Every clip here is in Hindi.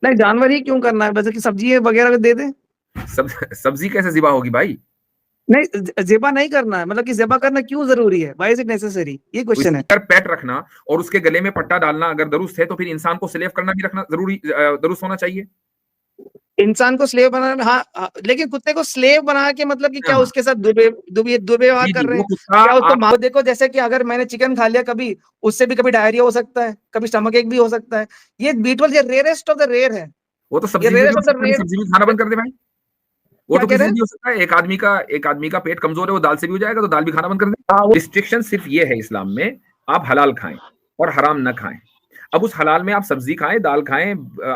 नहीं, जानवर ही क्यों करना है, जैसे कि सब्जी वगैरह दे दे। सब सब्जी कैसे ज़िबा होगी भाई? नहीं, ज़िबा नहीं करना है, मतलब कि ज़िबा करना क्यों ज़रूरी है? Why is it necessary? ये तो क्वेश्चन है। इसके पेट रखना और उसके गले में पट्टा डालना अगर दुरुस्त है, तो फिर इंसान को स्लेव करना भी रखना दुरुस्त होना चाहिए। इंसान को स्लेव बनाना, हाँ, लेकिन कुत्ते को स्लेव बना के मतलब कि क्या हाँ, उसके साथ दुर्व्यवहार जी, कर जी, रहे वो हैं? कुत्ता क्या उसको आप मार देखो, जैसे कि अगर मैंने चिकन खा लिया कभी, उससे भी कभी डायरिया हो सकता है, कभी स्टमक एक भी हो सकता है। ये बीटल ये रेयरेस्ट ऑफ द रेयर है। वो तो ये सब्जी से भी रेयरेस्ट हो ऑफ द सकता है, रेयर। सब्जी भी खाना बंद कर दे भाई। वो क्या तो कह किसी रहे से हैं? भी हो सकता है। एक आदमी का पेट कमजोर है, वो दाल से भी हो जाएगा, तो दाल भी खाना बंद कर दे। हाँ, वो रिस्ट्रिक्शन सिर्फ ये है इस्लाम में, आप हलाल खाएं और हराम ना खाएं। अब उस हलाल में आप सब्जी खाएं, दाल खाएं,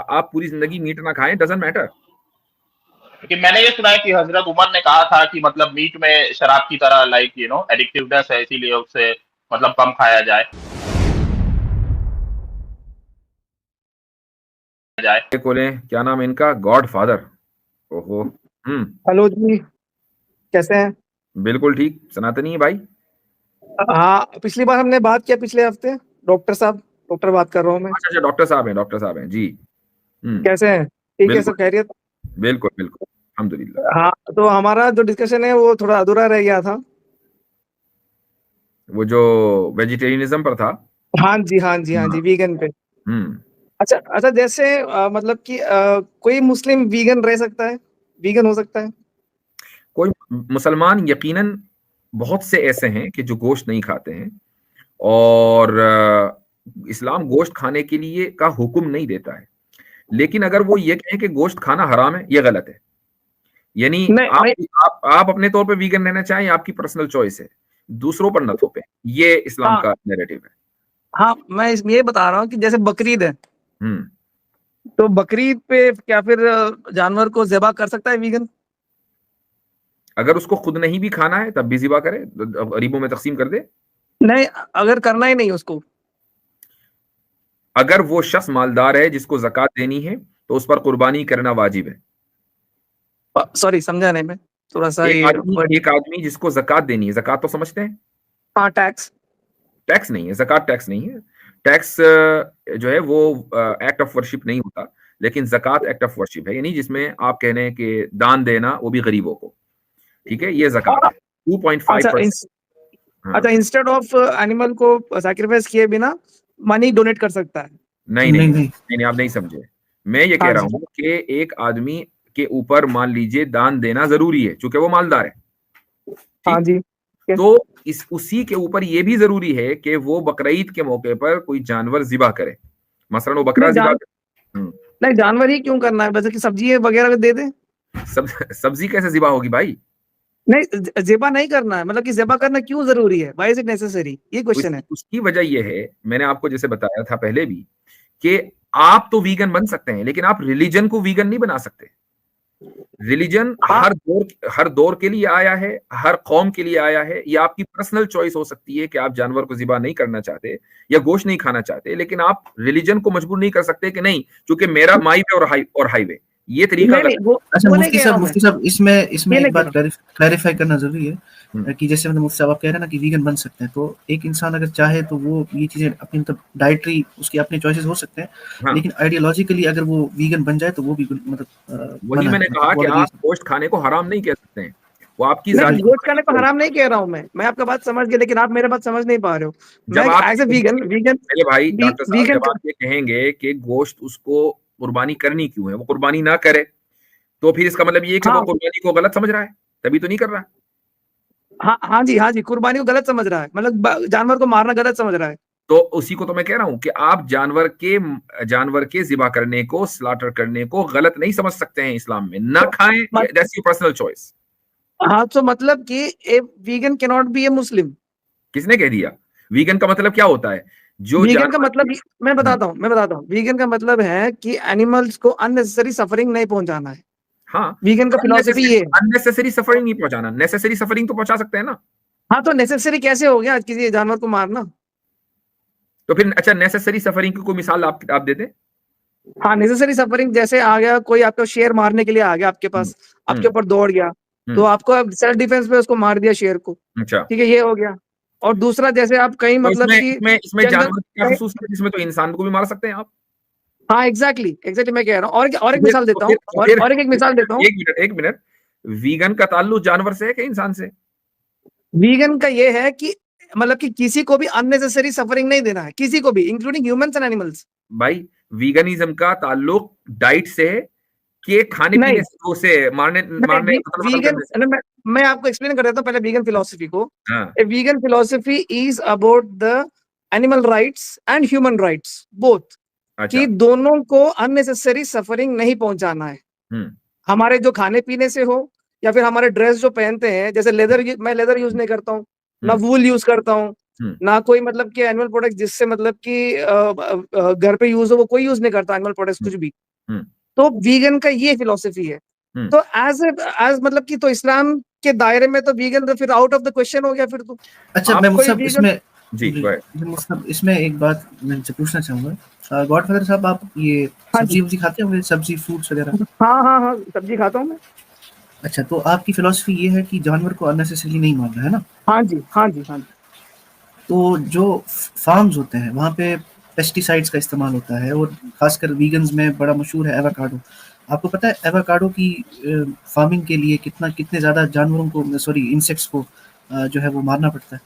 आप पूरी जिंदगी मीट ना खाएं, डजंट मैटर। कि मैंने ये सुना है कि हजरत उमर ने कहा था कि मतलब मीट में शराब की तरह लाइक एडिक्टिवनेस है, इसीलिए उससे मतलब कम खाया जाए जाए। खोलें, क्या नाम है इनका, गॉड फादर। ओहो। हम्म। हेलो जी, कैसे हैं? बिल्कुल ठीक, सनातनी है भाई। हाँ, पिछली बार हमने बात किया पिछले हफ्ते। डॉक्टर साहब, डॉक्टर बात कर रहा हूँ मैं। अच्छा अच्छा, डॉक्टर साहब हैं जी। कैसे हैं? ठीक है, बिल्कुल सब खैरियत? बिल्कुल बिल्कुल, अल्हम्दुलिल्लाह। हाँ, तो हमारा जो डिस्कशन है वो थोड़ा अधूरा रह गया था। वो जो वेजिटेरियनिज्म पर था। हाँ जी, हाँ जी, हाँ हाँ। जी, वीगन पे। हम्म। अच्छा अच्छा, जैसे मतलब कि कोई मुस्लिम वीगन रह सकता है, वीगन हो सकता है? कोई मुसलमान यकीनन बहुत से ऐसे हैं कि जो गोश्त नहीं खाते हैं, और इस्लाम गोश्त खाने के लिए का हुक्म नहीं देता है। लेकिन अगर वो ये कहें कि गोश्त खाना हराम है, ये गलत है। यानी नहीं आप नहीं। आप अपने तौर पे वीगन रहना चाहें, आपकी पर्सनल चॉइस है। दूसरों पर न थोपे, ये इस्लाम हाँ का नैरेटिव है। हाँ, मैं इसमें ये बता रहा हूँ कि जैसे बकरीद है, हम्म। तो बकरीद पे क्या फिर जानवर को ज़िबा कर सकता है वीगन? अगर उसको खुद नहीं भी खाना है, तब भी ज़िबा करे, गरीबों में तकसीम कर दे। नहीं, अगर करना ही नहीं उसको। अगर वो शख्स मालदार है जिसको ज़कात देनी है, तो उस पर कुर्बानी करना वाजिब है। सॉरी, समझा नहीं मैं, थोड़ा सा एक ये आदमी वर्ड। एक आदमी जिसको ज़कात देनी है, ज़कात तो समझते हैं? हाँ, टैक्स। टैक्स नहीं है, ज़कात टैक्स नहीं है। टैक्स जो है वो एक्ट ऑफ वर्शिप नहीं होता, लेकिन ज़कात एक्ट ऑफ वर्शिप है, यानी जिसमें आप कह रहे हैं कि दान देना, वो भी गरीबों को। ठीक है, ये ज़कात है, अच्छा 2.5%। हाँ। अच्छा, इंस्टेड ऑफ एनिमल को सैक्रिफाइस किए बिना मनी डोनेट कर सकता है? नहीं नहीं नहीं नहीं नहीं। नहीं नहीं, आप नहीं समझे। मैं ये कह हाँ रहा जी। हूं कि एक आदमी के ऊपर मान लीजिए दान देना जरूरी है, क्योंकि वो मालदार है। हाँ ठीक। जी। ठीक तो इस उसी के ऊपर ये भी जरूरी है कि वो बकरीद के मौके पर कोई जानवर जिबा करे, मसलन वो बकरा नहीं, जिबा करे। नहीं, जानवर ही क्यों करना है, जैसे कि सब्जी वगैरह दे दे। सब सब्जी कैसे जिबा होगी भाई? नहीं, ज़िबा नहीं करना है, मतलब कि ज़िबा करना क्यों ज़रूरी है? Why is it necessary? ये क्वेश्चन है। उसकी वजह यह है, मैंने आपको जैसे बताया था पहले भी, कि आप तो वीगन बन सकते हैं, लेकिन आप रिलीजन को वीगन नहीं बना सकते। रिलीजन हाँ, हर दौर के लिए आया है, हर कौम के लिए आया है। ये आपकी पर्सनल चॉइस हो सकती है कि आप जानवर को ज़िबा नहीं करना चाहते या गोश्त नहीं खाना चाहते, लेकिन आप रिलीजन को मजबूर नहीं कर सकते कि नहीं, क्योंकि मेरा माई वे और हाईवे, ये तरीका नहीं नहीं, गलत अच्छा वो नहीं कह रहा हूँ मैं, मुफ्ती साहब, इसमें ये एक नहीं कह बात रहा हूँ। क्लैरिफाई करना जरूरी है। है। कि जैसे मतलब मुफ्ती साहब आप कह रहे हैं ना कि वीगन बन सकते हैं, तो एक इंसान अगर चाहे तो वो ये चीजें अपनी मतलब डाइटरी उसके अपने चॉइसेस हो सकते हैं, हाँ, लेकिन आइडियोलॉजिकली अगर वो वीगन बन जाए तो वो भी मतलब वही मना है, मैंने मतलब कहा वो कि अगर ये आप गोश्त खाने को हराम नहीं कह सकते हैं, वो आपकी नहीं, जाती गोश्त खाने को हराम नहीं कह रहा हूँ मैं आपका बात समझ गया, लेकिन आप मेरे बात समझ नहीं पा रहे हो। मैं जब आप एज़ अ ये वीगन कहेंगे, वीगन मेरे भाई डॉक्टर साहब, वीगन जब आप ये कहेंगे कि गोश्त उसको कुर्बानी करनी क्यों है, वो कुर्बानी ना करे, तो फिर इसका मतलब ये है कि वो हाँ, कुर्बानी को गलत समझ रहा है, तभी तो नहीं कर रहा। हाँ, हाँ जी, हाँ जी, कुर्बानी को गलत समझ रहा है, मतलब जानवर को मारना गलत समझ रहा है। तो उसी को तो मैं कह रहा हूं कि आप जानवर के ज़िबा करने को, स्लॉटर करने को गलत नहीं समझ सकते हैं इस्लाम में। ना तो खाएं, मत, दैट्स योर पर्सनल चॉइस। हाँ, तो मतलब कि ए वीगन कैन नॉट बी ए मुस्लिम। किसने कह दिया? वीगन का मतलब क्या होता है? जो वीगन का जानवर मतलब मैं बताता हूँ, वीगन का मतलब है कि एनिमल्स को अननेसेसरी सफरिंग नहीं पहुंचाना है। हाँ, वीगन का फिलॉसफी अननेसेसरी ये है। अननेसेसरी सफरिंग नहीं पहुंचाना, नेसेसरी सफरिंग तो पहुंचा सकते हैं ना। हाँ, तो नेसेसरी कैसे हो गया किसी जानवर को मारना? तो फिर अच्छा, नेसेसरी सफरिंग की कोई मिसाल आप दे दें। हाँ, नेसेसरी सफरिंग जैसे आ गया कोई, आपको शेर मारने के लिए आ गया आपके हम्म। पास, आपके हम्म। ऊपर दौड़ गया, तो हम्म। आपको अब सेल्फ डिफेंस पे उसको मार दिया शेर को। अच्छा, ठीक है, ये हो गया। और दूसरा, जैसे आप कहीं तो मतलब इसमें कि इसमें इसमें जंगल जानवर की क्या कहीं, खसूसियत है, इसमें तो इंसान को भी मार सकते हैं आप। हाँ एग्जैक्टली मैं कह रहा हूँ। और एक फिर मिसाल देता हूँ, और एक मिसाल देता हूँ। एक मिनट, वीगन का ताल्लुक जानवर से है कि इंसान से? वीगन का ये है कि मतलब कि किसी को भी अननेसेसरी सफरिंग नहीं देना है, किसी को भी, इंक्लूडिंग ह्यूमंस एंड एनिमल्स। भाई वीगनिज्म का ताल्लुक डाइट से है कि खाने नहीं पीने से मारने नहीं, कत्ल वीगन करने से? मैं आपको एक्सप्लेन कर देता हूँ पहले वीगन फिलोसफी को। हाँ, a vegan philosophy is about the animal rights and human rights both, अच्छा, कि दोनों को अननेसेसरी सफरिंग नहीं पहुंचाना है। हमारे जो खाने पीने से हो, या फिर हमारे ड्रेस जो पहनते हैं, जैसे मैं लेदर यूज नहीं करता हूँ, ना वूल यूज करता हूँ, ना कोई मतलब कि एनिमल प्रोडक्ट जिससे मतलब कि घर पे यूज हो, वो कोई यूज नहीं करता एनिमल प्रोडक्ट्स कुछ भी। तो वीगन का ये फिलोसफी है। तो एज मतलब कि तो इस्लाम के दायरे में तो वीगन तो फिर आउट ऑफ द क्वेश्चन हो गया फिर तो। अच्छा, मैं कोई मतलब vegan- मतलब इसमें एक बात मैं आपसे पूछना चाहूंगा, गॉडफादर साहब, आप ये हाँ जी, सब्जी खाते होंगे, सब्जी फ्रूट्स वगैरह? हाँ सब्जी खाता हूँ मैं। अच्छा, तो आपकी फिलॉसफी ये है कि जानवर को अननेसेसरी नहीं मारना है ना? हाँ जी हाँ जी हाँ जी। तो जो फार्म्स होते हैं वहाँ पे पेस्टिसाइड्स का इस्तेमाल होता है, और खासकर वीगन्स में बड़ा मशहूर है एवोकाडो। आपको पता है एवोकाडो की फार्मिंग के लिए कितने ज़्यादा जानवरों को, सॉरी इंसेक्ट्स को जो है वो मारना पड़ता है?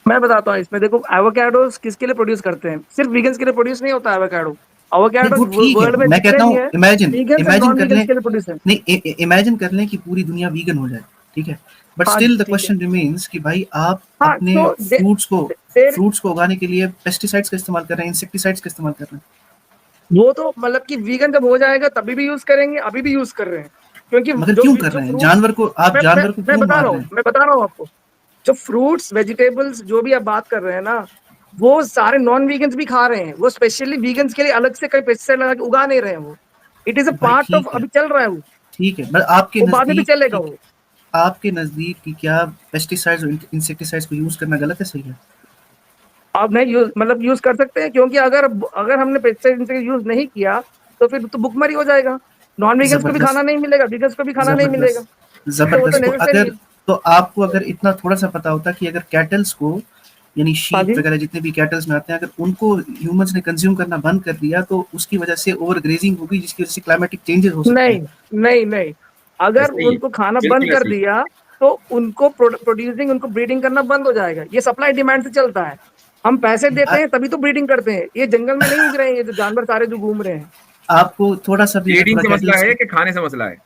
मैं बताता हूँ इसमें, देखो एवोकाडोस किसके लिए प्रोड्यूस करते हैं? सिर्फ वीगन्स के लिए प्रोड्यूस नहीं होता एवोकाडो। नहीं, एवोकाडोस वो ठीक है, वर्ल्ड में मैं जितने कहता भी हूँ है, imagine vegans and imagine non कर वीगन्स लें, के लिए प्रोड्यूस है। नहीं, इमेजिन कर लें कि पूरी दुनिया वीगन हो जाए, ठीक है, बट हाँ स्टिल जी द ठीक है। क्वेश्चन रिमेन्स कि भाई आप हाँ अपने तो देर फ्रूट्स को उगाने के लिए पेस्टिसाइड्स का इस्तेमाल कर रहे हैं, इंसेक्टिसाइड्स का इस्तेमाल कर रहे हैं। वो तो मतलब कि वीगन जब हो जाएगा तभी भी यूज करेंगे, अभी भी यूज कर रहे हैं, क्योंकि मगर जो क्यों कर जो रहे हैं? फ्रूट्स, आप जानवर को मैं क्यों मार रहे हैं? बता रहा हूँ आपको, जो फ्रूट्स वेजिटेबल्स जो भी आप बात कर रहे हैं ना, वो सारे नॉन वीगन्स भी खा रहे हैं। वो स्पेशली वीगन्स के लिए अलग से कई पेस्टिसाइड लगा के उगा नहीं रहे हैं। वो इट इज अ भाई पार्ट ऑफ, अभी चल रहा है वो ठीक है, बट वो बाद में भी चलेगा वो। आपके नजदीक की क्या पेस्टिसाइड्स और इंसेक्टिसाइड्स को यूज करना गलत है, सही है? आप नहीं यूज मतलब यूज कर सकते हैं, क्योंकि अगर हमने पेस्टिसाइड यूज नहीं किया तो फिर तो भुखमरी हो जाएगा। नॉन वीगन्स को भी खाना नहीं मिलेगा, वीगन्स को भी खाना नहीं मिलेगा, जबरदस्त तो वो तो जबरदस्त। नेसेसरी है। तो आपको अगर इतना थोड़ा सा पता होता कि अगर कैटल्स को, यानी हाँ शीप जी, वगैरह जितने भी कैटल्स में आते हैं, अगर उनको ह्यूमंस ने कंज्यूम करना बंद कर दिया तो उसकी वजह से ओवर ग्रेजिंग होगी, जिसकी वजह से क्लाइमेटिक चेंजेस हो सकते नहीं हैं। नहीं, अगर ऐसे ही है, उनको खाना बंद बिल्कुल कर ऐसे ही। दिया तो उनको प्रोड्यूसिंग, उनको ब्रीडिंग करना बंद हो जाएगा। ये सप्लाई डिमांड से चलता है। हम पैसे देते हैं तभी तो ब्रीडिंग करते हैं। ये जंगल में नहीं उग रहे हैं, ये जो जानवर सारे जो घूम रहे हैं। आपको थोड़ा सा भी अगर ब्रीडिंग थोड़ा से मसला कैटल्स है की, कि खाने से मसला है?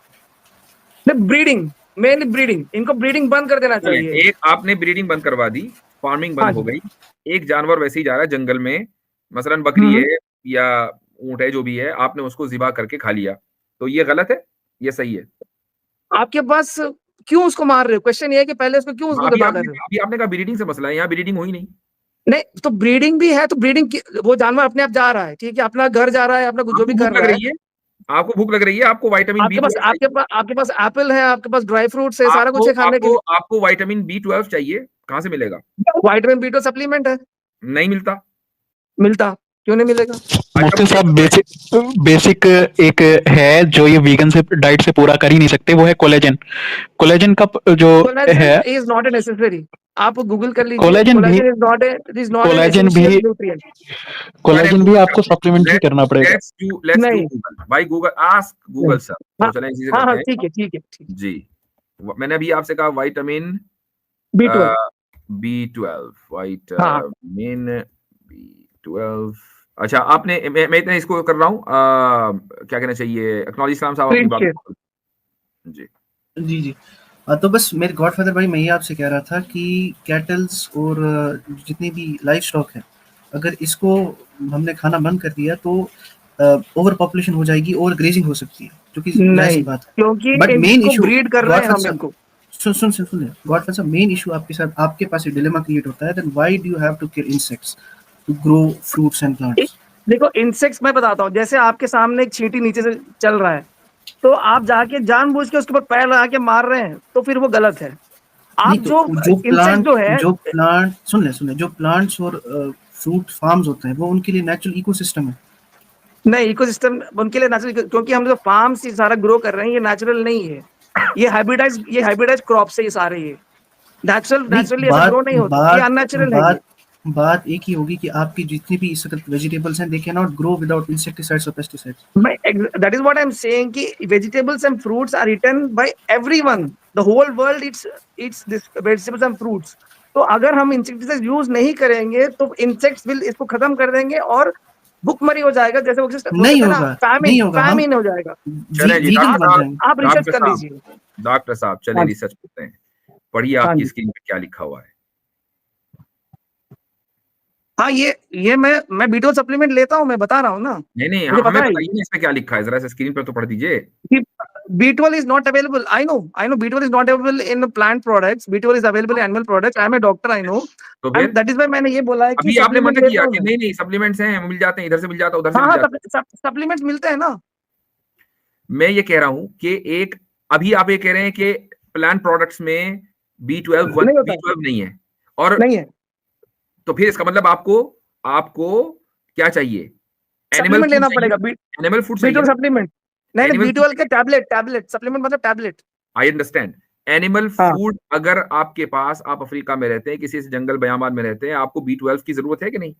ब्रीडिंग, मेनली ब्रीडिंग, इनको ब्रीडिंग बंद कर देना चलें, चाहिए। एक आपने ब्रीडिंग बंद करवा दी, फार्मिंग बंद हाँ हो जी, गई, एक जानवर वैसे ही जा रहा है जंगल में, मसलन बकरी है या ऊंट है, जो भी है, आपने उसको ज़िबा करके खा लिया, तो ये गलत है? ये सही है? आपके पास क्यों उसको मार रहे हो? क्वेश्चन ये है कि पहले उसको क्यों उसको दबा कर रहे हो? अभी आपने कहा ब्रीडिंग से मसला है, यहाँ ब्रीडिंग हुई नहीं। नहीं तो ब्रीडिंग भी है, तो ब्रीडिंग वो जानवर अपने आप जा रहा है, ठीक है, अपना घर जा रहा है, अपना जो आपको भी भूख कर लग रहा है। रही है, आपको भूख लग रही है, आपको विटामिन बी ट्वेल्व चाहिए, आपके पास एप्पल है, आपके पास ड्राई फ्रूट्स है, सारा कुछ आपको है खाने के आपको लिए। आपको विटामिन बी 12 चाहिए, कहाँ से मिलेगा? विटामिन बी तो सप्लीमेंट है, नहीं मिलता। मिलता, क्यों नहीं मिलेगा? अच्छा, मुफ्ती मुझे साहब, बेसिक एक है जो ये वीगन से डाइट से पूरा कर ही नहीं सकते, वो है कोलेजन। कोलेजन का जो है, collagen is not a necessary. आप गूगल कर लीजिए, कोलेजन भी collagen is not an collagen भी एसेंशियल न्यूट्रिएंट। कोलेजन भी आपको सप्लीमेंट्री करना पड़ेगा। लेट्स डू नहीं गूगल, भाई गूगल, आस्क गूगल सर। तो हाँ चलें इसी से हाँ करते हैं ठीक है ठीक है ठीक है। जी। मैंने अभी आपसे कहा विटामिन B12, B12, हाँ विटामिन B12। अच्छा, आपने मैं इतना इसको कर रहा हूँ, क्या कहना चाहिए, एक्नॉलेज इस्लाम साहब अपनी प्रिंट बात जी। जी जी। तो बस मेरे गॉडफादर भाई, मैं ये आपसे कह रहा था कि कैटल्स और जितनी भी लाइफ स्टॉक है, अगर इसको हमने खाना बंद कर दिया तो ओवर पॉपुलेशन हो जाएगी, ओवर ग्रेजिंग हो सकती है, जो कि जायज़ सी नहीं, बात है। क्योंकि बट मेन इनको इशू, ब्रीड कर रहे हैं हम इनको। सुन गॉडफादर साहब, मेन इशू आपके साथ, आपके पास एक डिलेमा क्रिएट होता है, then why do you have to kill insects to grow fruits and plants? देखो इंसेक्ट्स मैं बताता हूँ, जैसे आपके सामने एक चींटी नीचे से चल रहा है, तो आप जाके जानबूझ के उसके ऊपर पैर लगा के मार रहे हैं, तो फिर वो गलत है। आप नहीं, तो इंसेक्ट जो है, जो प्लांट सुन ले, जो प्लांट्स और फ्रूट फार्म्स होते हैं वो उनके लिए नेचुरल इकोसिस्टम है। नहीं, इकोसिस्टम उनके लिए नेचुरल, क्योंकि हम जो फार्म से सारा ग्रो कर रहे हैं ये नेचुरल नहीं है। ये हाइब्रिडाइज क्रॉप से ये सारे, ये नेचुरली ऐसे ग्रो नहीं होते, ये अननेचुरल है ये। बात एक ही होगी कि आपकी जितनी भी इस वक्त वेजिटेबल्स हैं, they can not grow without insecticides और pesticides. That is what I'm saying कि vegetables and fruits are eaten by everyone. The whole world eats this vegetables and fruits. तो अगर हम इंसेक्टिसाइड यूज नहीं करेंगे तो इंसेक्ट्स विल इसको खत्म कर देंगे और भुखमरी हो जाएगा, जैसे नहीं होगा, नहीं होगा, फैमिन हो जाएगा. चलें जी, आप रिसर्च कर लीजिए. डॉक्टर साहब चले रिसर्च करते हैं. पढ़िए आपकी स्क्रीन पे क्या लिखा हुआ है. हाँ, ये मैं B12 सप्लीमेंट लेता हूँ, मैं बता रहा हूँ ना. नहीं हमें बताइए ना इसमें क्या लिखा है, जरा से स्क्रीन पर तो पढ़ दीजिए. B12 is not available. I know B12 is not available in plant products. B12 is available in animal products. I am a doctor, I know. तो फिर that is why मैंने ये बोला है कि अभी आपने मना किया कि नहीं सप्लीमेंट्स हैं, मिल जाते हैं, इधर से मिल जाता, उधर से मिल जाता. सप्लीमेंट्स मिलते हैं ना. मैं ये कह रहा हूँ कि अभी आप ये कह रहे हैं कि प्लांट प्रोडक्ट्स में B12 नहीं है और नहीं है, तो फिर इसका मतलब आपको क्या चाहिए? एनिमल लेना पड़ेगा. एनिमल फूड सप्लीमेंट नहीं, B12 के टैबलेट सप्लीमेंट मतलब tablet. I understand. Animal food अगर आपके पास, आप अफ्रीका में रहते हैं, किसी जंगल बयाबान में रहते हैं, आपको B12 की जरूरत है कि नहीं?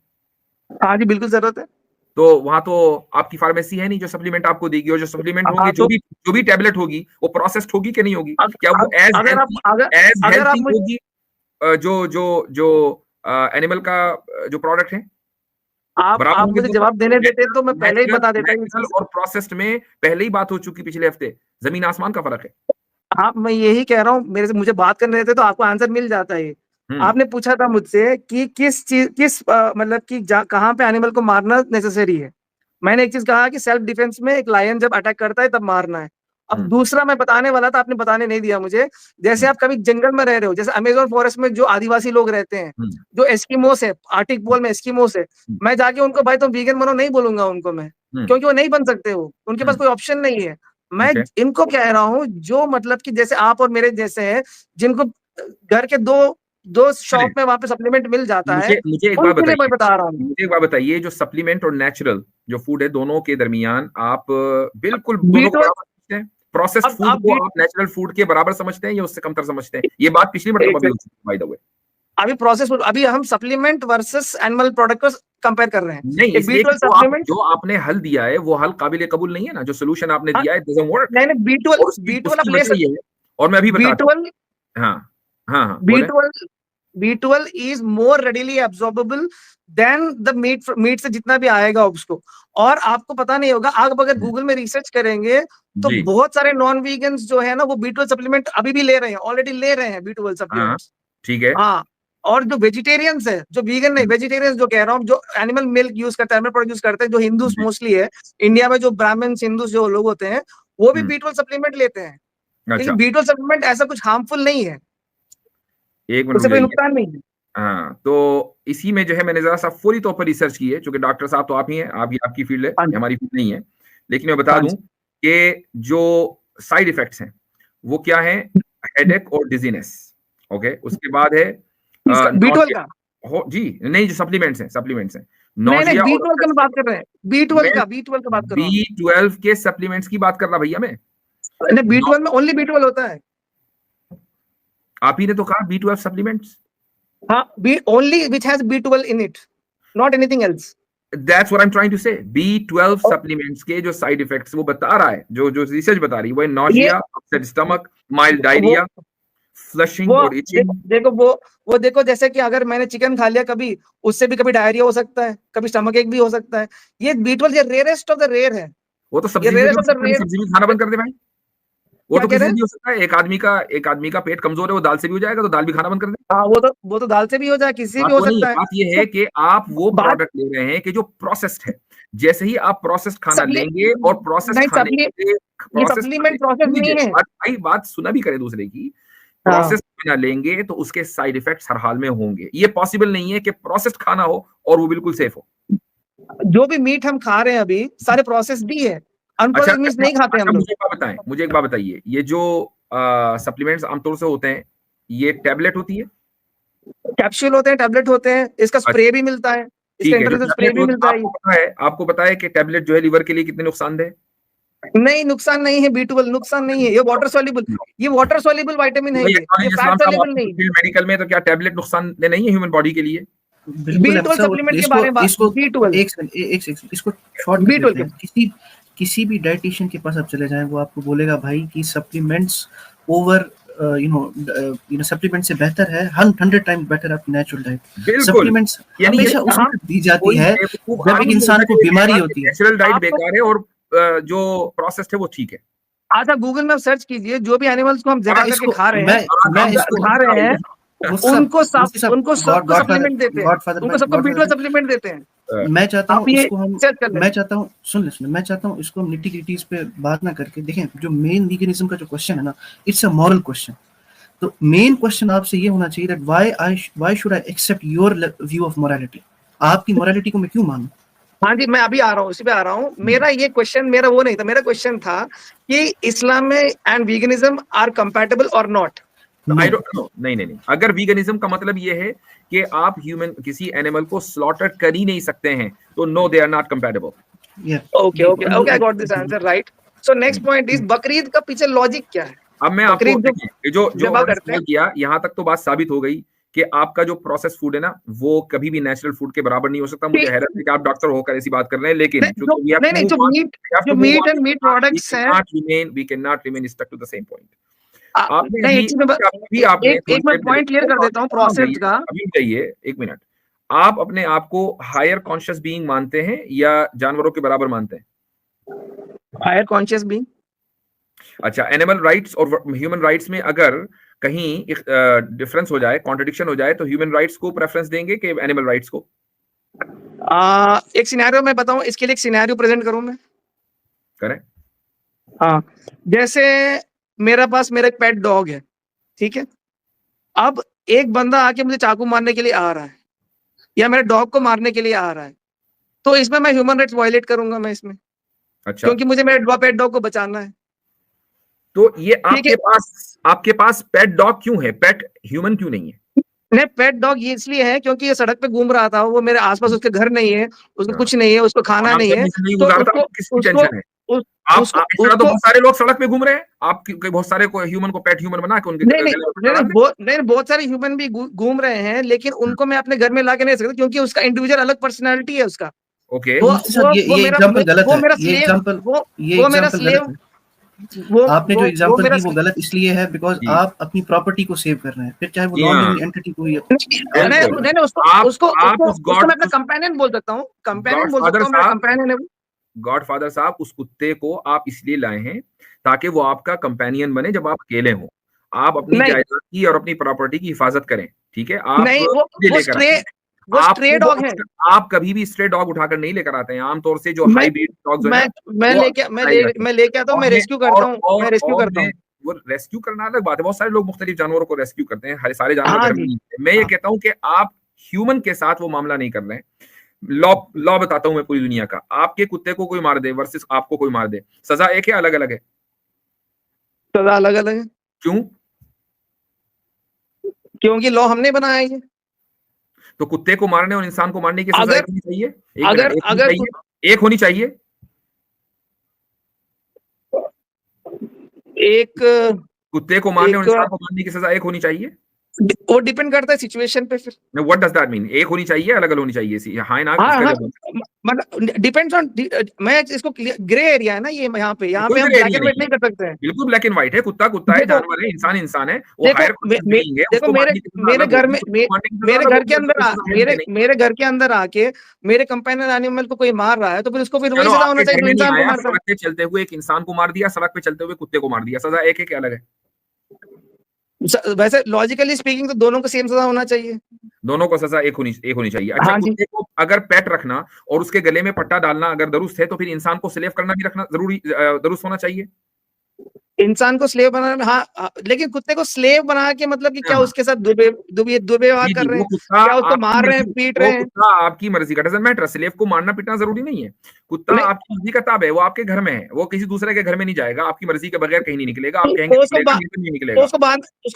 हाँ जी, बिल्कुल जरूरत है. तो वहां तो आपकी फार्मेसी है नहीं जो सप्लीमेंट आपको देगी, और जो सप्लीमेंट होंगे, जो भी टैबलेट होगी वो प्रोसेस्ड होगी कि नहीं होगी? क्या वो एज हेल्थी होगी जो एनिमल का जो प्रोडक्ट है? आप मुझे जवाब देने देते तो मैं पहले ही बता देता हूँ. और प्रोसेस्ड में पहले ही बात हो चुकी पिछले हफ्ते. जमीन आसमान का फर्क है. हाँ, मैं यही कह रहा हूँ, मुझे बात करने देते तो आपको आंसर मिल जाता है. आपने पूछा था मुझसे कि किस मतलब कि कहाँ पे एनिमल को मारना नेसेसरी है. मैंने एक चीज कहा कि सेल्फ डिफेंस में एक लायन जब अटैक करता है तब मारना है. अब दूसरा मैं बताने वाला था, आपने बताने नहीं दिया मुझे. जैसे आप कभी जंगल में रह रहे हो, जैसे अमेज़न फॉरेस्ट में जो आदिवासी लोग रहते हैं, जो एस्किमोस है, आर्टिक पोल में एस्किमोस है, मैं जाके उनको भाई तुम वीगन बनो नहीं बोलूंगा उनको मैं, क्योंकि वो नहीं बन सकते, हो उनके पास कोई ऑप्शन नहीं है. मैं इनको कह रहा हूँ जो मतलब कि जैसे आप और मेरे जैसे हैं, जिनको घर के दो शॉप में वहां पे सप्लीमेंट मिल जाता है. मुझे एक बात बताइए, जो सप्लीमेंट और नेचुरल जो फूड है, दोनों के दरमियान आप बिल्कुल दोनों को बराबर समझते हैं? प्रोसेस्ड फूड को आप नेचुरल फूड के बराबर समझते हैं या उससे कमतर समझते हैं? ये बात पिछली मर्तबा भी हो चुकी है बाय द वे. अभी हम सप्लीमेंट वर्सेस एनिमल प्रोडक्ट को कंपेयर कर रहे हैं. नहीं, B12 सप्लीमेंट जो आपने हल दिया है वो हल काबिल कबूल नहीं है ना. जो सोल्यूशन आपने दिया है डजंट वर्क. नहीं, B12 आप ले सकते हैं. और मैं अभी बताता हूं. हाँ, B12 is more readily absorbable than the meat से जितना भी आएगा उसको. और आपको पता नहीं होगा, आप अगर गूगल में रिसर्च करेंगे तो बहुत सारे नॉन वीगन्स जो है ना वो B12 सप्लीमेंट अभी भी ले रहे हैं, ऑलरेडी ले रहे हैं B12 सप्लीमेंट. ठीक है. हाँ, और जो वेजिटेरियंस है, जो वीगन नहीं, वेजिटेरियंस जो कह रहा हूँ, जो एनिमल मिल्क यूज करते हैं, एनिमल प्रोडक्ट यूज करते हैं, जो हिंदूस मोस्टली है इंडिया में, जो ब्राह्मण्स हिंदूस जो लोग होते हैं, वो भी B12 सप्लीमेंट लेते हैं. लेकिन B12 सप्लीमेंट ऐसा कुछ हार्मफुल नहीं है, एक मिनट कोई नुकसान नहीं है. हाँ, तो इसी में जो है मैंने जरा सा फौरी तौर पर रिसर्च की है, क्योंकि डॉक्टर साहब तो आप ही हैं, आपकी फील्ड है, हमारी फील्ड नहीं है. लेकिन मैं बता दूं कि जो साइड इफेक्ट्स हैं वो क्या है? हेडेक और डिजीनेस. ओके, उसके बाद है B12 का जी नहीं, जो सप्लीमेंट्स हैं नहीं, B12 का बात कर रहे हैं. B12 का बात कर रहा हूं. B12 के सप्लीमेंट्स की बात कर रहा भैया मैं. B12 में ओनली B12 होता है. आप ही ने तो कहा B12 सप्लीमेंट्स. हाँ, only which has B12 in it, not anything else. That's what I'm trying to say. B12 supplements के जो साइड इफेक्ट्स वो बता रहा है, जो रिसर्च बता रही है, वो nausea, upset stomach, mild diarrhoea, flushing और इचिंग. देखो देखो, जैसे कि अगर मैंने चिकन खा लिया कभी, उससे भी कभी डायरिया हो सकता है, कभी स्टमक एक भी हो सकता है. ये B12 ये रेयरेस्ट ऑफ द रेयर है. वो तो सब्जी भी खाना बंद कर दे भाई. वो तो किसी से भी हो सकता है. एक आदमी का पेट कमजोर है, वो दाल से भी हो जाएगा, तो दाल भी खाना बंद कर दे. हाँ, वो तो दाल से भी हो जाए, किसी भी हो सकता है. बात ये है कि आप वो प्रोडक्ट ले रहे हैं कि जो प्रोसेस्ड है. जैसे ही आप प्रोसेस्ड खाना लेंगे और प्रोसेस्ड खाने के सप्लीमेंट प्रोसेस नहीं है भाई, बात सुना भी करे दूसरे की. प्रोसेस्ड खाना लेंगे तो उसके साइड इफेक्ट्स हर हाल में होंगे. ये पॉसिबल नहीं है कि प्रोसेस्ड खाना हो और वो बिल्कुल सेफ हो. जो भी मीट हम खा रहे हैं अभी सारे प्रोसेस्ड भी है. अच्छा, नहीं खाते हम लोग. मुझे एक बात बताइए, ये जो सप्लीमेंट्स आमतौर से होते हैं, ये टैबलेट होती है, कैप्सूल होते हैं, टैबलेट होते हैं, इसका स्प्रे भी मिलता है, इसका इंटरनल स्प्रे भी मिलता है. आपको पता है कि टैबलेट जो है लीवर के लिए कितने नुकसानदेह? नहीं, नुकसान नहीं है. B12 नुकसान नहीं है. ये वाटर सॉल्युबल विटामिन है. ये फैट सॉल्युबल नहीं. मेडिकल में तो क्या टैबलेट नुकसानदेह नहीं है ह्यूमन बॉडी के लिए? B12 सप्लीमेंट के बारे में इसको B12 एक इसको शॉर्ट कर देते हैं। किसी भी डाइटिशियन के पास आप चले जाएं, वो आपको बोलेगा भाई कि सप्लीमेंट्स ओवर सप्लीमेंट से बेहतर है 100 टाइम बेटर आपकी नेचुरल डाइट। सप्लीमेंट्स हमेशा उस वक्त दी जाती है जब एक इंसान को बीमारी होती है। नेचुरल डाइट बेकार है और जो प्रोसेस्ड है वो ठीक है। अच्छा गूगल में सर्च कीजिए, जो भी एनिमल्स को हम जगा करके खा रहे हैं, उनको सप्लीमेंट देते हैं, उनको सबको B12 सप्लीमेंट देते हैं। मैं चाहता हूँ इसको हम निटी-ग्रिटीज पे बात ना करके देखें, जो मेन वीगनिज्म का जो क्वेश्चन है ना, इट्स अ मॉरल क्वेश्चन। तो मेन क्वेश्चन आपसे ये होना चाहिए that why should I accept your view of morality. आपकी मोरालिटी को मैं क्यों मानूं? हाँ जी, मैं अभी आ रहा हूँ, उसी पे आ रहा हूँ। मेरा ये क्वेश्चन मेरा वो नहीं था, मेरा क्वेश्चन था कि इस्लाम में एंड वीगनिज्म आर कंपैटिबल और नॉट। I don't no. नहीं, अगर वीगनिज्म का मतलब ये है कि आप किसी एनिमल को स्लॉटर कर ही नहीं सकते हैं, तो no, they are not compatible. Okay, I got this answer, right. So next point is Bakrid का पीछे लॉजिक क्या है? अब मैं आपको जो सवाल किया, यहाँ तक तो बात साबित हो गई कि आपका जो प्रोसेस फूड है ना, वो कभी भी नेचुरल फूड के बराबर नहीं हो सकता। मुझे हैरत है कि आप डॉक्टर होकर ऐसी बात कर रहे हैं, लेकिन जो मीट एंड मीट प्रोडक्ट्स हैं, we can not remain stuck to the same point. एक मैं पॉइंट क्लियर कर देता हूँ प्रोसेस का। अभी चाहिए, एक मिनट। आप अपने आप को हायर कॉन्शियस बीइंग मानते हैं या जानवरों के बराबर मानते हैं? Higher conscious being. अच्छा, एनिमल राइट्स और ह्यूमन राइट्स में अगर कहीं डिफरेंस हो जाए, कॉन्ट्रडिक्शन हो जाए, तो ह्यूमन राइट्स को प्रेफरेंस देंगे कि एनिमल राइट्स को? एक सिनेरियो मैं बताऊं, इसके लिए एक सिनेरियो प्रेजेंट करूं मैं। करें। हाँ, जैसे मेरा एक पेट डॉग है, ठीक है। अब एक बंदा आके मुझे चाकू मारने के लिए आ रहा है या मेरे डॉग को मारने के लिए आ रहा है, तो इसमें मैं ह्यूमन राइट्स वायलेट करूंगा मैं इसमें। अच्छा। क्योंकि मुझे मेरे पेट डॉग को बचाना है। तो ये आपके पास पेट डॉग क्यों है, पेट ह्यूमन क्यों नहीं है? नहीं, पेट डॉग ये इसलिए है क्योंकि ये सड़क पे घूम रहा था, वो मेरे आसपास, उसके घर नहीं है, उसको कुछ नहीं है, उसको खाना नहीं है, तो किसकी टेंशन है? तो बहुत सारे लोग सड़क पे घूम रहे हैं, आप बहुत सारे को ह्यूमन को पेट ह्यूमन बना के उनके नहीं, बहुत सारे ह्यूमन भी घूम रहे हैं, लेकिन उनको मैं अपने घर में लाके नहीं सकता क्योंकि उसका इंडिविजुअल अलग पर्सनैलिटी है उसका। ओके, ये एग्जांपल गलत है। वो मेरा स्लेव। आपने जो एग्जांपल दी वो गलत इसलिए है बिकॉज आप अपनी प्रॉपर्टी को सेव कर रहे हैं, फिर चाहे वो नॉन लिविंग एंटिटी को उसको मैं अपना कंपेनियन बोल सकता हूँ, कंपेनियन है। गॉडफादर साहब, उस कुत्ते को आप इसलिए लाए हैं ताकि वो आपका कंपेनियन बने जब आप अकेले हो, आप अपनी जायदाद की और अपनी प्रॉपर्टी की हिफाजत करें, ठीक है? आप नहीं, वो स्ट्रे डॉग है। आप कभी भी स्ट्रे डॉग उठाकर नहीं लेकर आते हैं। आमतौर से जो हाई ब्रीड डॉग्स हैं, मैं लेके आता हूँ, मैं रेस्क्यू करता हूँ, वो रेस्क्यू करना अलग बात है। बहुत सारे लोग मुख्तलिफ जानवरों को रेस्क्यू करते हैं, हर सारे जानवर घर में नहीं होते। मैं ये कहता हूँ कि आप ह्यूमन के साथ वो मामला नहीं कर रहे हैं। लॉ बताता हूं मैं पूरी दुनिया का। आपके कुत्ते को कोई मार दे वर्सेस आपको कोई मार दे, सजा एक है, अलग अलग है? सजा अलग अलग है। क्यों? क्योंकि लॉ हमने बनाया है। तो कुत्ते को मारने और इंसान को मारने की सजा एक होनी चाहिए? एक होनी चाहिए। एक कुत्ते को मारने और इंसान को मारने की सजा एक होनी चाहिए। वो डिपेंड करता है सिचुएशन पे। फिर व्हाट डज दैट मीन? एक होनी चाहिए, अलग अलग होनी चाहिए? हाँ ना, मतलब डिपेंड्स ऑन, मैं इसको ग्रे एरिया है ना ये, यहाँ पे हम ब्लैक एंड व्हाइट नहीं कर सकते हैं। बिल्कुल ब्लैक एंड व्हाइट है। कुत्ता कुत्ता है, जानवर है, इंसान इंसान है। वो हायर देखो मेरे घर में, मेरे घर के अंदर आके मेरे कंपेनियन एनिमल को कोई मार रहा है, तो फिर उसको फिर वही सजा होना चाहिए। इंसान को मारता है, सड़क पे चलते हुए एक इंसान को मार दिया, सड़क पे चलते हुए कुत्ते को मार दिया, सजा एक है क्या अलग है? वैसे लॉजिकली स्पीकिंग तो दोनों को सेम सजा होना चाहिए। दोनों को सजा एक होनी चाहिए। अच्छा, कुत्ते को अगर पेट रखना और उसके गले में पट्टा डालना अगर दुरुस्त है, तो फिर इंसान को स्लेव करना भी रखना दुरुस्त होना चाहिए। इंसान को स्लेव बनाना, हाँ, लेकिन कुत्ते को स्लेव बना के मतलब कि क्या उसके साथ दुर्व्यवहार कर रहे हैं, क्या उसको मार रहे हैं, पीट रहे हैं? कुत्ता आपकी मर्जी का, डजंट मैटर। स्लेव को मारना पीटना जरूरी नहीं है। कुत्ता आपकी मर्जी का ताब है, वो आपके घर में है, वो किसी दूसरे के घर में नहीं जाएगा, आपकी मर्जी के बगैर कहीं नहीं निकलेगा। आप कहेंगे उसको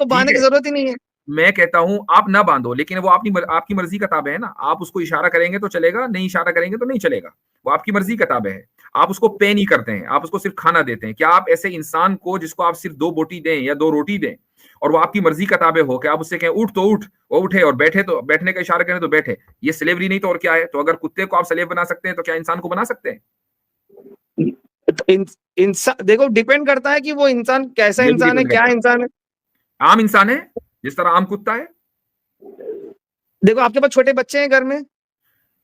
बांधने की जरूरत ही नहीं है। मैं कहता हूं आप ना बांधो, लेकिन वो आपकी मर्जी का ताबे है ना। आप उसको इशारा करेंगे तो चलेगा, नहीं इशारा करेंगे तो नहीं चलेगा। वो आपकी मर्जी का ताबे है। आप उसको पे नहीं करते हैं, आप उसको सिर्फ खाना देते हैं। क्या आप ऐसे इंसान को, जिसको आप सिर्फ 2 बोटी दें या 2 रोटी दें और वो आपकी मर्जी का ताबे हो कि आप उससे कहें उठ तो उठ, वो उठे, और बैठे तो बैठने का इशारा करें तो बैठे, ये स्लेवरी नहीं तो और क्या है? तो अगर कुत्ते को आप स्लेव बना सकते हैं तो क्या इंसान को बना सकते हैं? इंसान देखो, डिपेंड करता है कि वो इंसान कैसा इंसान है, क्या इंसान है। आम इंसान है जिस तरह आम कुत्ता है। देखो आपके पास छोटे बच्चे हैं घर में,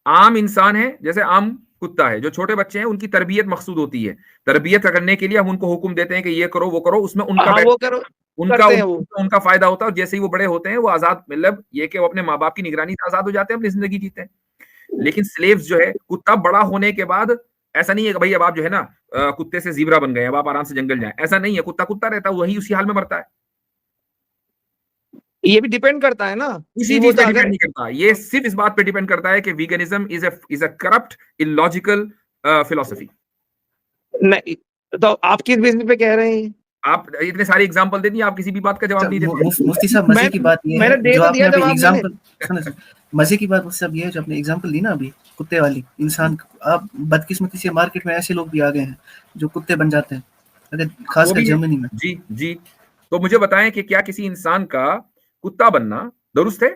आम इंसान है जैसे आम कुत्ता है। जो छोटे बच्चे हैं उनकी तरबियत मकसूद होती है, तरबियत करने के लिए हम उनको हुक्म देते हैं कि ये करो वो करो, उसमें उनका वो करो, उनका फायदा होता है। और जैसे ही वो बड़े होते हैं वो आजाद, मतलब ये कि वो अपने माँ बाप की निगरानी से आजाद हो जाते हैं, अपनी जिंदगी जीते हैं। लेकिन स्लेव्स जो है, कुत्ता बड़ा होने के बाद ऐसा नहीं है कि भाई अब आप जो है ना कुत्ते से जीब्रा बन गए, अब आप आराम से जंगल जाएं, ऐसा नहीं है। कुत्ता कुत्ता रहता है, वही उसी हाल में मरता है। ये भी डिपेंड करता है ना, इसी चीज पे डिपेंड नहीं करता, ये सिर्फ इस बात पे डिपेंड करता है कि veganism is a corrupt illogical philosophy. नहीं तो आप किस बेसिस पे कह रहे हैं? आप इतने सारे एग्जांपल दे दिए, आप किसी भी बात का जवाब नहीं देते। मुफ्ती साहब मजे की बात ये है जो आपने अभी एग्जांपल सुने, मजे की बात मुफ्ती साहब ये है जो आपने एग्जांपल दी ना अभी कुत्ते वाली, इंसान, आप बदकिस्मती से मार्केट में ऐसे लोग भी आ गए हैं जो कुत्ते बन जाते हैं, अगर खासकर जर्मनी में। जी, तो मुझे बताएं कि क्या किसी इंसान का कुत्ता बनना दुरुस्त है?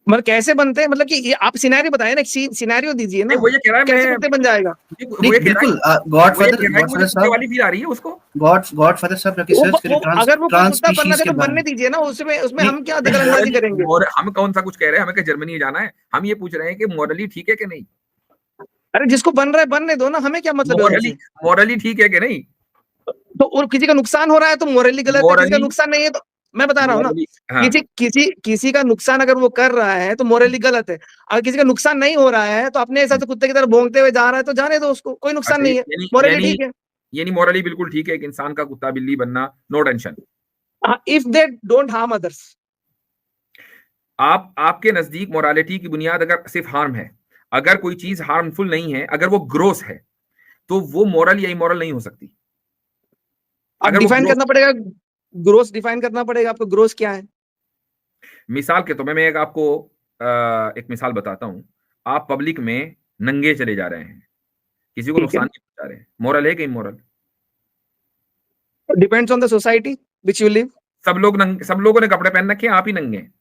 मतलब कैसे बनते हैं, मतलब कि ये आप सिनेरियो बताए ना, सिनेरियो दीजिए ना, वो ये कह रहा है कैसे कुत्ते बन जाएगा? बिल्कुल गॉडफादर वाली फील आ रही है उसको। गॉडफादर साहब की सर्च करें, अगर वो कुत्ता बनना है तो बनने दीजिए ना, उसमें हम क्या दखलंदाजी करेंगे? और हम कौन सा कुछ कह रहे हैं, हमें क्या जर्मनी जाना है? हम ये पूछ रहे हैं कि मॉरली ठीक है कि नहीं। अरे जिसको बन रहा है बनने दो ना, हमें क्या मतलब है? मॉरली ठीक है कि नहीं? तो और किसी का नुकसान हो रहा है तो मोरली गलत है, किसी का नुकसान नहीं है तो मैं बता रहा हूँ ना, हाँ। किसी का नुकसान अगर वो कर रहा है तो मोरली गलत है। अगर किसी का नुकसान नहीं हो रहा है तो अपने हिसाब से कुत्ते की तरह भौंकते हुए जा रहा है तो जाने दो उसको, कोई नुकसान नहीं है, मोरली ठीक है। यानी मोरली बिल्कुल ठीक है कि इंसान का कुत्ता बिल्ली बनना, no tension, if they don't harm others. आपके नजदीक मोरालिटी की बुनियाद अगर सिर्फ हार्म है, अगर कोई चीज हार्मफुल नहीं है, अगर वो ग्रोस है, तो वो मोरल या इमोरल नहीं हो सकती। अगर डिफाइन करना पड़ेगा, ग्रोस डिफाइन करना पड़ेगा आपको, ग्रोस क्या है? मिसाल के तौर पे मैं आपको एक मिसाल बताता हूं। आप पब्लिक में नंगे चले जा रहे हैं, किसी को नुकसान नहीं पहुंचा रहे हैं, मोरल है कि immoral? Depends on the society which you live. सब लोगों ने कपड़े पहन रखे हैं, आप ही नंगे हैं,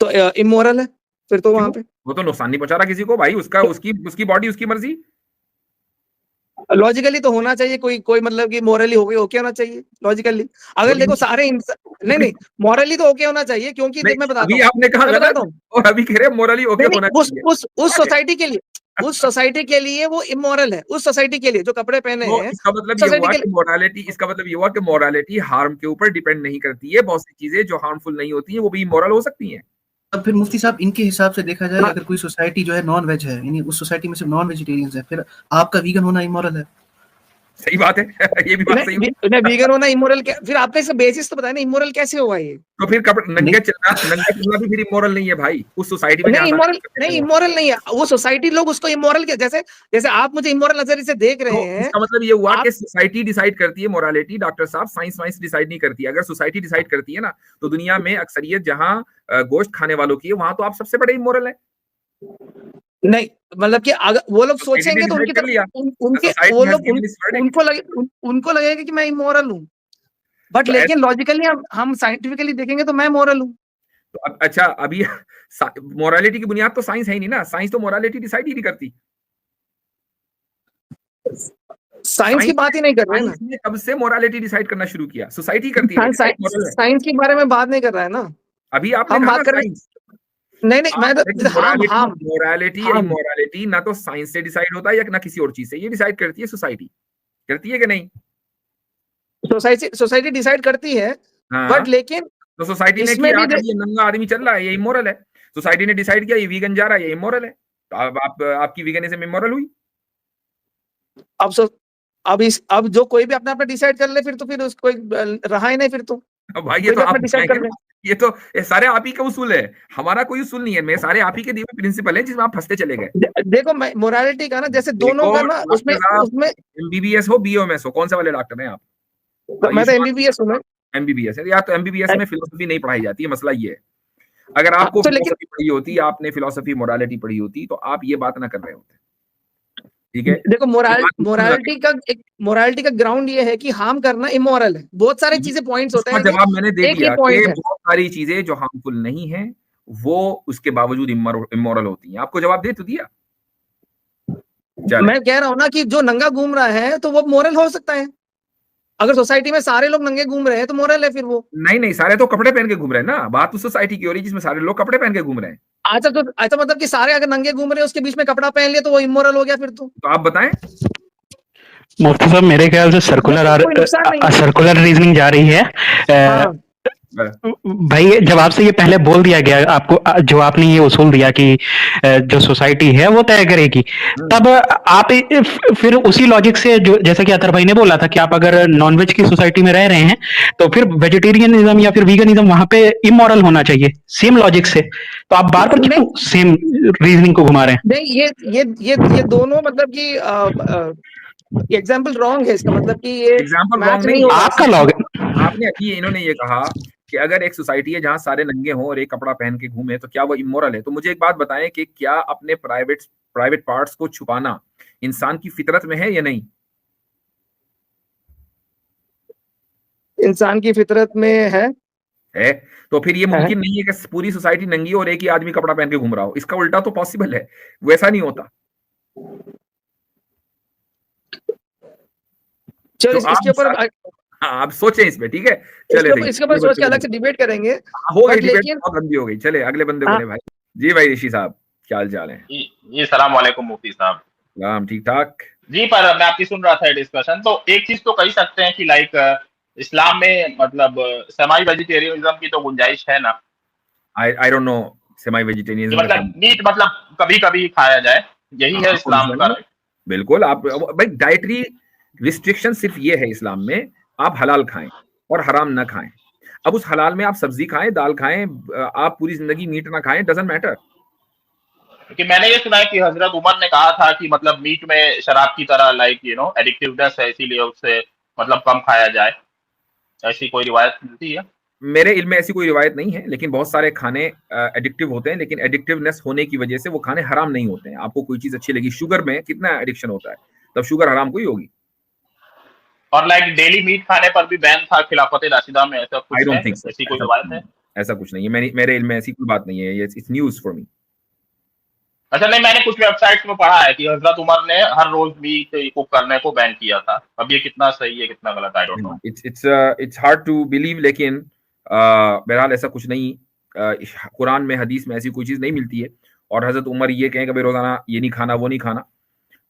तो इमोरल है फिर तो। वहां पे वो तो नुकसान नहीं पहुंचा रहा किसी को भाई, उसकी बॉडी उसकी मर्जी। लॉजिकली तो होना चाहिए, कोई मतलब कि मोरली ओके होना चाहिए लॉजिकली। अगर देखो सारे नहीं मोरली तो ओके होना चाहिए, क्योंकि देख मैं बताता हूं, आपने कहा गलत और अभी कह रहे मोरली ओके होना चाहिए। उस सोसाइटी के लिए, उस सोसाइटी के लिए वो इमोरल है, उस सोसाइटी के लिए जो कपड़े पहने हैं। इसका मतलब ये हुआ कि मोरालिटी, इसका मतलब ये हुआ कि मोरालिटी हार्म के ऊपर डिपेंड नहीं करती है। बहुत सी चीजें जो हार्मफुल नहीं होती है वो भी इमोरल हो सकती हैं। अब फिर मुफ्ती साहब इनके हिसाब से देखा जाए, अगर कोई सोसाइटी जो है नॉन वेज है, यानी उस सोसाइटी में सिर्फ नॉन वेजिटेरियंस है, फिर आपका वीगन होना इमोरल है? सही बात है, ये भी बात सही है। वीगन होना इमोरल क्या? फिर आपने इसका बेसिस तो बताया ना, इमोरल कैसे होगा ये? तो फिर नंगे चलना भी फिर इमोरल नहीं है भाई, उस सोसाइटी में। नहीं इमोरल नहीं है वो सोसाइटी, लोग उसको इमोरल के जैसे आप मुझे इमोरल नजरिए से देख रहे हैं। इसका मतलब ये हुआ कि सोसाइटी डिसाइड करती है मोरालिटी, डॉक्टर साहब, साइंस डिसाइड नहीं करती है। अगर सोसाइटी डिसाइड करती है ना, तो दुनिया में अक्सरियत जहां गोश्त खाने वालों की है, वहां तो आप सबसे बड़े इमोरल है। नहीं मतलब कि अगर वो लोग सोचेंगे तो उनकी तरफ उनको लगेगा कि मैं इमोरल हूँ, बट लेकिन लॉजिकली हम साइंटिफिकली देखेंगे तो मैं मोरल हूँ। तो अच्छा, अभी मोरालिटी की बुनियाद तो साइंस है ही नहीं ना, साइंस तो मोरालिटी डिसाइड ही नहीं करती। साइंस की बात ही नहीं कर रहे हैं ना। कब से मोरालिटी डिसाइड करना शुरू किया? सोसाइटी करती है। साइंस के बारे में बात नहीं कर रहा है ना, अभी आपने बात कर रहे हैं। नहीं मैं मोरालिटी या इमोरालिटी ना तो साइंस से डिसाइड होता है या ना किसी और चीज से, ये डिसाइड करती है सोसाइटी। करती है कि नहीं? सोसाइटी डिसाइड करती है, बट लेकिन तो सोसाइटी ने किया ये नंगा आदमी चल रहा है, ये इमोरल है। सोसाइटी ने डिसाइड किया ये वीगन जा रहा है, ये इमोरल है। तो अब आपकी वीगनिज्म इमोरल हुई। अब जो कोई भी अपना डिसाइड कर ले, फिर उसको रहा ही नहीं फिर तो भाई। ये तो आप डिसाइड कर ले, ये तो सारे आप ही का उसूल है, हमारा कोई उसूल नहीं है। मैं सारे आप ही के दिए हुए प्रिंसिपल है जिसमें आप फंसते चले गए। देखो मोरालिटी का ना, जैसे दोनों का ना, उसमें एमबीबीएस हो बीओएमएस हो, कौन सा वाले डॉक्टर हैं आप? मैं तो एमबीबीएस हूँ। एमबीबीएस है यार, तो एमबीबीएस में फिलोसफी नहीं पढ़ाई जाती है, मसला ये है। अगर आपको फिलोसफी पढ़ी होती, आपने फिलोसफी मोरालिटी पढ़ी होती, तो आप ये बात ना कर रहे होते। ठीक है। देखो मोरालिटी का ग्राउंड ये है कि हार्म करना इमोरल है। बहुत सारी चीजें पॉइंट्स होते हैं, जवाब मैंने दे एक ही दिया पॉइंट कि है। बहुत सारी चीजें जो हार्मफुल नहीं है वो उसके बावजूद इमोरल होती हैं। आपको जवाब दे तो दिया। मैं कह रहा हूं ना कि जो नंगा घूम रहा है तो वो मोरल हो सकता है। अगर सोसाइटी में सारे लोग नंगे घूम रहे हैं तो मोरल है फिर वो। नहीं, सारे तो कपड़े पहन के घूम रहे हैं ना। बात तो सोसाइटी की हो रही है जिसमें सारे लोग कपड़े पहन के घूम रहे हैं। अच्छा, तो ऐसा मतलब कि सारे अगर नंगे घूम रहे हैं उसके बीच में कपड़ा पहन लिया तो वो इमोरल हो गया फिर तो आप बताएं। मुफ्ती साहब मेरे ख्याल से सर्कुलर रीजनिंग जा रही है। हाँ। भाई जब आपसे ये पहले बोल दिया गया आपको, जो आपने ये उसूल दिया कि जो सोसाइटी है वो तय करेगी, तब आप फिर उसी लॉजिक से, जो जैसा कि अतर भाई ने बोला था कि आप अगर नॉनवेज की सोसाइटी में रह रहे हैं तो फिर वेजिटेरियनिज्म या फिर वीगनिज्म वहां पे इमोरल होना चाहिए, सेम लॉजिक से। तो आप बार बार क्यों सेम रीजनिंग को घुमा रहे हैं? नहीं, ये दोनों मतलब कि एग्जाम्पल रॉन्ग है। इसका मतलब कि ये एग्जाम्पल मैच रॉन्ग नहीं नहीं, हो रहा। आपका लॉग आपने अभी इन्होंने ये कहा कि अगर एक सोसाइटी है जहां सारे नंगे हों और एक कपड़ा पहन के घूमे तो क्या वो इमोरल है। तो मुझे एक बात बताएं कि क्या अपने प्राइवेट पार्ट्स को छुपाना इंसान की फितरत में है या नहीं? इंसान की फितरत में है। तो फिर ये मुमकिन नहीं है कि पूरी सोसाइटी नंगी और एक ही आदमी कपड़ा पहन के घूम रहा हो। इसका उल्टा तो पॉसिबल है, वैसा नहीं होता। चलो तो इसके ऊपर आप सोचें इस पे, ठीक है। चले इसके ऊपर सोच के अलग से डिबेट करेंगे। हो गई डिबेट, बहुत लंबी हो गई। चले अगले बंदे बोले भाई। जी भाई ऋषि साहब, क्या हाल चाल है? जी सलाम वालेकुम मुफ्ती साहब। सलाम, ठीक ठाक जी। पर मैं आपकी सुन रहा था डिस्कशन, तो एक चीज तो कह सकते हैं कि लाइक इस्लाम में मतलब सेमी वेजिटेरियनिज्म की तो गुंजाइश है ना? आई डोंट नो सेमी वेजिटेरियनिज्म मतलब मीट मतलब कभी कभी खाया जाए, यही है इस्लाम का। बिल्कुल। आप भाई डाइटरी रिस्ट्रिक्शन सिर्फ ये है इस्लाम में, आप हलाल खाएं और हराम ना खाएं। अब उस हलाल में आप सब्जी खाएं, दाल खाएं, आप पूरी जिंदगी मीट ना खाएं, डजंट मैटर। कि मैंने ये सुना है कि हजरत उमर ने कहा था कि मतलब मीट में शराब की तरह लाइक एडिक्टिवनेस है, इसीलिए उससे मतलब कम खाया जाए। ऐसी कोई रिवायत मिलती है? मेरे इल्म में ऐसी कोई रिवायत नहीं है, लेकिन बहुत सारे खाने एडिक्टिव होते हैं, लेकिन एडिक्टिवनेस होने की वजह से वो खाने हराम नहीं होते हैं। आपको कोई चीज अच्छी लगी, शुगर में कितना एडिक्शन होता है, तब शुगर हराम कोई होगी। और लाइक डेली मीट खाने पर भी बैन था खिलाफत राशिदा में, ऐसा कुछ है? ऐसी कोई रिवायत है? ऐसा कुछ नहीं है, मेरे इल्म में ऐसी कोई बात नहीं है। It's news for me. अच्छा, नहीं, मैंने कुछ वेबसाइट्स में पढ़ा है कि हजरत उमर ने हर रोज मीट कुक करने को बैन किया था। अब ये कितना सही है कितना गलत, I don't know. It's hard to believe, लेकिन बहरहाल ऐसा कुछ नहीं। कुरान में, हदीस में ऐसी कोई चीज नहीं मिलती है। और हजरत उमर ये कहें कि भाई रोजाना ये नहीं खाना वो नहीं खाना,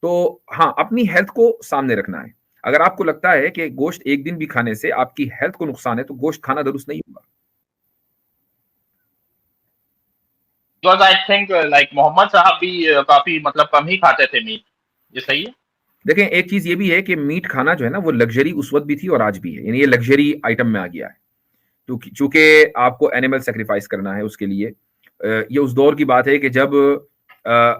तो हाँ, अपनी हेल्थ को सामने रखना है। अगर आपको लगता है कि गोश्त एक दिन भी खाने से आपकी हेल्थ को नुकसान है तो गोश्त खाना दुरुस्त नहीं होगा। Because I think like Mohammad साहब भी काफी मतलब कम ही खाते थे मीट। ये सही है? देखें, एक चीज ये भी है कि मीट खाना जो है ना वो लग्जरी उस वक्त भी थी और आज भी है, यानी ये लग्जरी आइटम में आ गया है। तो चूंकि आपको एनिमल सेक्रीफाइस करना है उसके लिए, ये उस दौर की बात है कि जब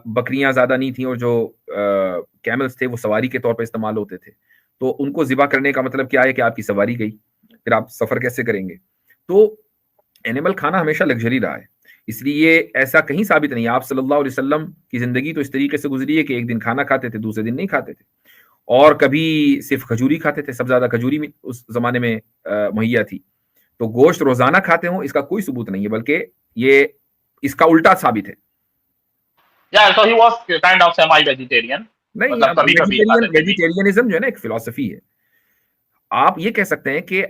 बकरियां ज्यादा नहीं थी और जो कैमल्स थे वो सवारी के तौर पर इस्तेमाल होते थे, तो उनको ज़िबा करने का मतलब क्या है कि आपकी सवारी गई, फिर आप सफर कैसे करेंगे। तो एनिमल खाना हमेशा लग्जरी रहा है, इसलिए ऐसा कहीं साबित नहीं है। आप सल्लल्लाहु अलैहि वसल्लम की जिंदगी तो इस तरीके से गुजरी है कि एक दिन खाना खाते थे, दूसरे दिन नहीं खाते थे, और कभी सिर्फ खजूरी खाते थे। सबसे ज्यादा खजूरी उस जमाने में मुहैया थी। तो गोश्त रोजाना खाते हो इसका कोई सबूत नहीं है, बल्कि ये इसका उल्टा साबित है। Yeah, so he was kind of semi-vegetarian. नहीं, मतलब कभी-कभी वेजिटेरियनिज्म जो है ना एक फिलॉसफी है। आप ये कह सकते हैं कि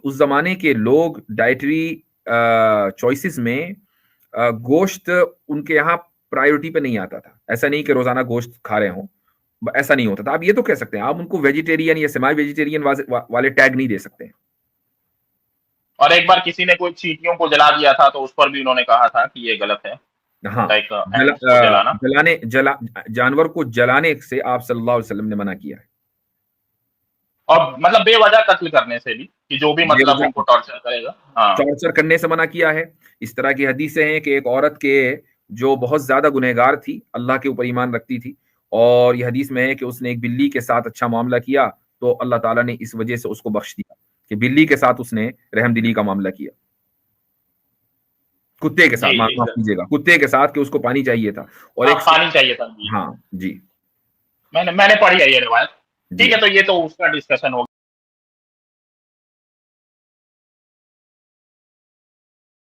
उस जमाने के लोग डाइटरी चॉइसेस में गोश्त उनके यहाँ प्रायोरिटी पे नहीं आता था। ऐसा नहीं कि रोजाना गोश्त खा रहे हों, ऐसा नहीं होता था। आप ये तो कह सकते हैं, आप उनको वेजिटेरियन या सेमी वेजिटेरियन वाले टैग नहीं दे सकते हैं। और एक बार किसी ने कोई चींटियों को जला दिया था तो उस पर भी उन्होंने कहा था कि ये गलत है। हाँ, जानवर को जलाने से आप सल्लल्लाहु अलैहि वसल्लम ने मना किया है। और मतलब बेवजह कत्ल करने से भी, कि जो भी मतलब उनको टॉर्चर करेगा, हाँ, टॉर्चर करने से मना किया है। इस तरह की हदीसें हैं कि एक औरत के जो बहुत ज्यादा गुनहगार थी, अल्लाह के ऊपर ईमान रखती थी, और यह हदीस में है कि उसने एक बिल्ली के साथ अच्छा मामला किया तो अल्लाह ताला ने इस वजह से उसको बख्श दिया कि बिल्ली के साथ उसने रहमदिली का मामला किया। कुत्ते के साथ, माफ कीजिएगा, कुत्ते के साथ, कि उसको पानी चाहिए था और एक पानी चाहिए था। हाँ जी। मैंने पढ़ी है ये रिवायत। ठीक है, तो ये तो उसका डिस्कशन हो